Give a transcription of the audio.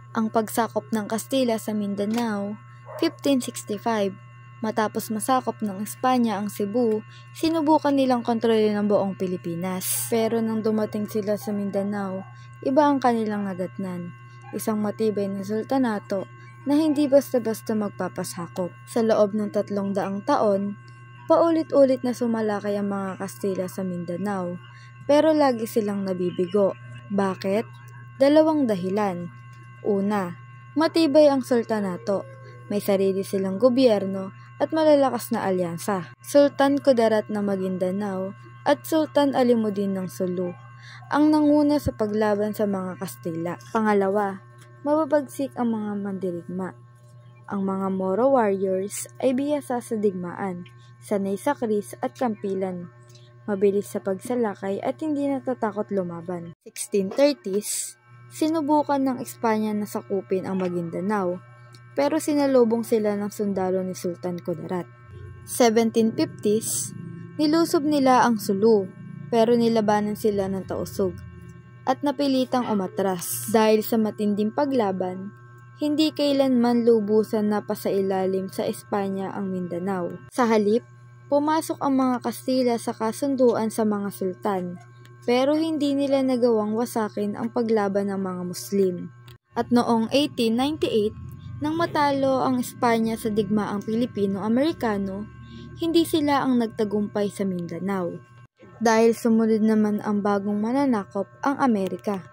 Ang pagsakop ng Kastila sa Mindanao, 1565. Matapos masakop ng Espanya ang Cebu, sinubukan nilang kontrolin ang buong Pilipinas. Pero nang dumating sila sa Mindanao, iba ang kanilang nadatnan. Isang matibay na sultanato na hindi basta-basta magpapasakop. Sa loob ng 300 taon, paulit-ulit na sumalakay ang mga Kastila sa Mindanao, pero lagi silang nabibigo. Bakit? 2 dahilan. Una, matibay ang sultanato. May sarili silang gobyerno at malalakas na alyansa. Sultan Kudarat ng Maguindanao at Sultan Alimuddin ng Sulu ang nanguna sa paglaban sa mga Kastila. Pangalawa, mababagsik ang mga mandirigma. Ang mga Moro warriors ay bihasa sa digmaan, sanay sa kris at kampilan, mabilis sa pagsalakay at hindi natatakot lumaban. 1630s, sinubukan ng Espanya na sakupin ang Maguindanao, pero sinalubong sila ng sundalo ni Sultan Kudarat. 1750s, nilusob nila ang Sulu, pero nilabanan sila ng Tausug at napilitang umatras. Dahil sa matinding paglaban, hindi kailanman lubusan na pasailalim sa Espanya ang Mindanao. Sa halip, pumasok ang mga Kastila sa kasunduan sa mga sultan, pero hindi nila nagawang wasakin ang paglaban ng mga Muslim. At noong 1898, nang matalo ang Espanya sa digmaang Pilipino-Amerikano, hindi sila ang nagtagumpay sa Mindanao. Dahil sumunod naman ang bagong mananakop, ang Amerika.